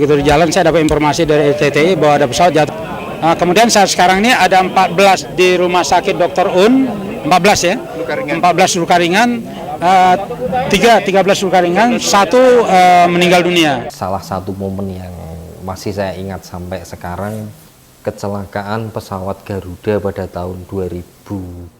Begitu di jalan saya dapat informasi dari RTTI bahwa ada pesawat jatuh. Kemudian saat sekarang ini ada 14 di Rumah Sakit Dr. Un, 14 ya, 14 luka ringan, 13 luka ringan, 1 meninggal dunia. Salah satu momen yang masih saya ingat sampai sekarang, kecelakaan pesawat Garuda pada tahun 2002.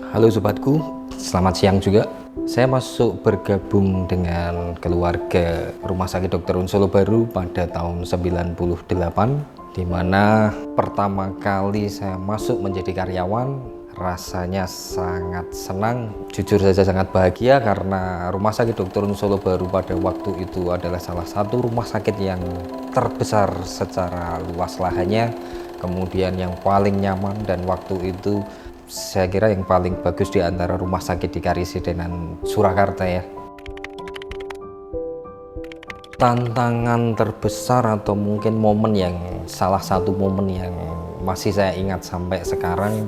Halo sobatku, selamat siang juga. Saya masuk bergabung dengan keluarga Rumah Sakit Dr. Un Solo Baru pada tahun 98, di mana pertama kali saya masuk menjadi karyawan. Rasanya sangat senang, jujur saja sangat bahagia karena Rumah Sakit Dr. Un Solo Baru pada waktu itu adalah salah satu rumah sakit yang terbesar secara luas lahannya, kemudian yang paling nyaman, dan waktu itu saya kira yang paling bagus di antara rumah sakit di Karisidenan Surakarta ya. Tantangan terbesar atau mungkin momen yang salah satu momen yang masih saya ingat sampai sekarang,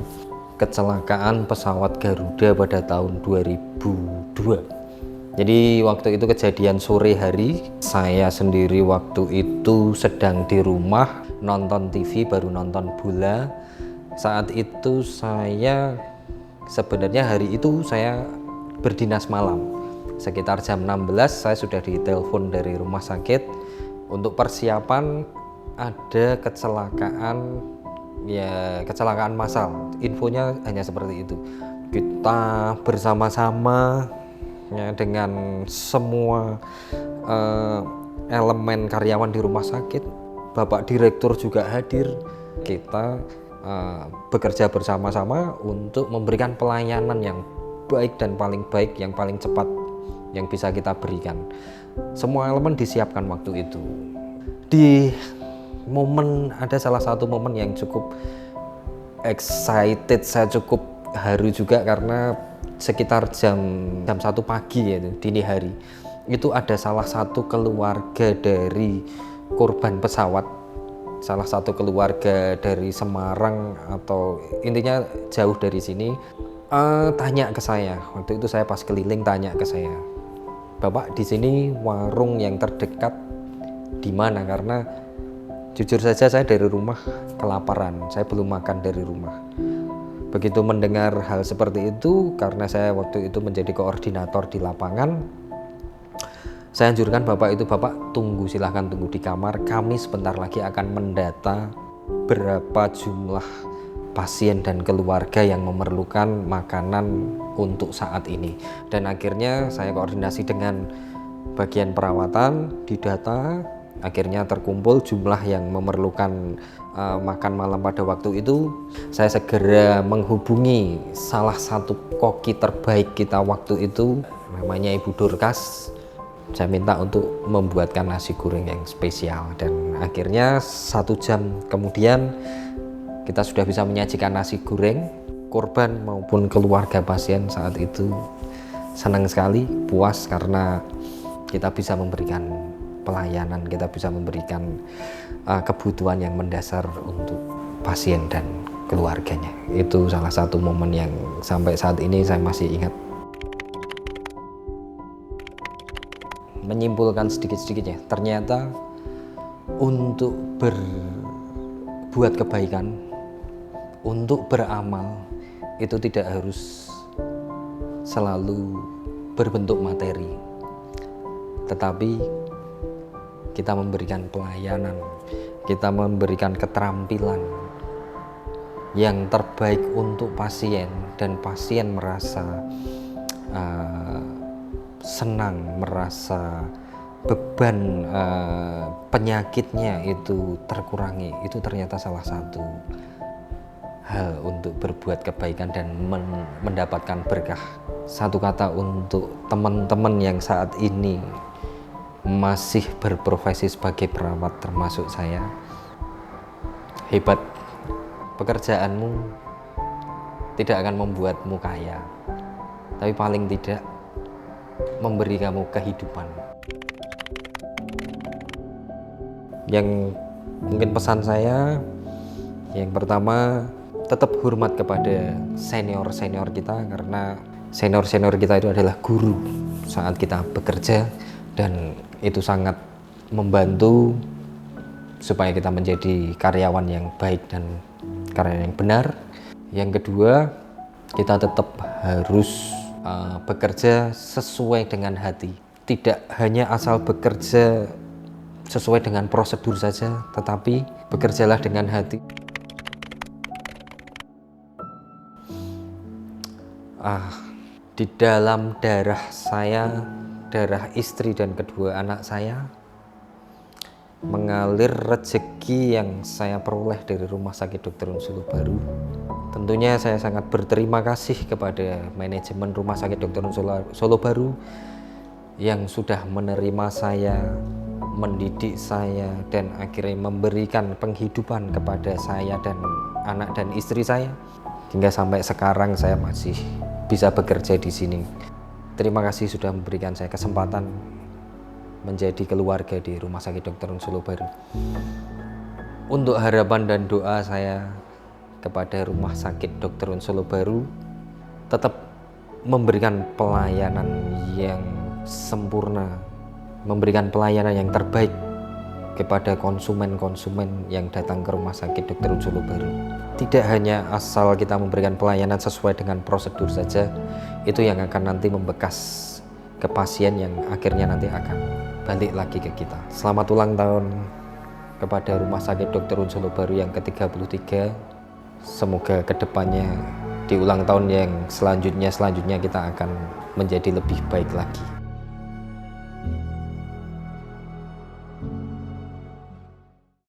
kecelakaan pesawat Garuda pada tahun 2002. Jadi waktu itu kejadian sore hari, saya sendiri waktu itu sedang di rumah nonton TV, baru nonton bola. Saat itu saya sebenarnya hari itu saya berdinas malam. Sekitar jam 16 saya sudah ditelepon dari rumah sakit untuk persiapan ada kecelakaan massal. Infonya hanya seperti itu. Kita bersama-sama ya, dengan semua elemen karyawan di rumah sakit, Bapak Direktur juga hadir. Kita bekerja bersama-sama untuk memberikan pelayanan yang baik dan paling baik, yang paling cepat yang bisa kita berikan. Semua elemen disiapkan waktu itu. Di momen, ada salah satu momen yang cukup excited, saya cukup haru juga karena sekitar jam 1 pagi ya, dini hari, itu ada salah satu keluarga dari korban pesawat, salah satu keluarga dari Semarang atau intinya jauh dari sini, tanya ke saya. Waktu itu saya pas keliling tanya ke saya, Bapak di sini warung yang terdekat di mana? Karena jujur saja saya dari rumah kelaparan, saya belum makan dari rumah. Begitu mendengar hal seperti itu, karena saya waktu itu menjadi koordinator di lapangan, saya anjurkan Bapak itu, Bapak tunggu, silahkan tunggu di kamar, kami sebentar lagi akan mendata berapa jumlah pasien dan keluarga yang memerlukan makanan untuk saat ini. Dan akhirnya saya koordinasi dengan bagian perawatan, didata, akhirnya terkumpul jumlah yang memerlukan makan malam pada waktu itu. Saya segera menghubungi salah satu koki terbaik kita waktu itu, namanya Ibu Dorcas. Saya minta untuk membuatkan nasi goreng yang spesial, dan akhirnya 1 jam kemudian kita sudah bisa menyajikan nasi goreng. Korban maupun keluarga pasien saat itu senang sekali, puas karena kita bisa memberikan pelayanan, kita bisa memberikan kebutuhan yang mendasar untuk pasien dan keluarganya. Itu salah satu momen yang sampai saat ini saya masih ingat. Menyimpulkan sedikit-sedikitnya, ternyata untuk berbuat kebaikan, untuk beramal, itu tidak harus selalu berbentuk materi, tetapi kita memberikan pelayanan, kita memberikan keterampilan yang terbaik untuk pasien, dan pasien merasa senang, merasa beban penyakitnya itu terkurangi. Itu ternyata salah satu hal untuk berbuat kebaikan dan mendapatkan berkah. Satu kata untuk teman-teman yang saat ini masih berprofesi sebagai perawat termasuk saya, hebat. Pekerjaanmu tidak akan membuatmu kaya, tapi paling tidak memberi kamu kehidupan. Yang mungkin pesan saya, yang pertama, tetap hormat kepada senior-senior kita, karena senior-senior kita itu adalah guru saat kita bekerja, dan itu sangat membantu supaya kita menjadi karyawan yang baik dan karyawan yang benar. Yang kedua, kita tetap harus bekerja sesuai dengan hati. Tidak hanya asal bekerja sesuai dengan prosedur saja, tetapi bekerjalah dengan hati. Di dalam darah saya, darah istri dan kedua anak saya, mengalir rezeki yang saya peroleh dari Rumah Sakit Dr. Un Solo Baru. Tentunya saya sangat berterima kasih kepada manajemen Rumah Sakit Dr. Un Solo Baru yang sudah menerima saya, mendidik saya, dan akhirnya memberikan penghidupan kepada saya dan anak dan istri saya. Hingga sampai sekarang saya masih bisa bekerja di sini. Terima kasih sudah memberikan saya kesempatan menjadi keluarga di Rumah Sakit Dr. Un Solo Baru. Untuk harapan dan doa saya kepada Rumah Sakit Dr. Un Solo Baru, tetap memberikan pelayanan yang sempurna, memberikan pelayanan yang terbaik kepada konsumen-konsumen yang datang ke Rumah Sakit Dr. Un Solo Baru. Tidak hanya asal kita memberikan pelayanan sesuai dengan prosedur saja, itu yang akan nanti membekas ke pasien yang akhirnya nanti akan balik lagi ke kita. Selamat ulang tahun kepada Rumah Sakit Dr. Un Solo Baru yang ke-33. Semoga kedepannya di ulang tahun yang selanjutnya kita akan menjadi lebih baik lagi.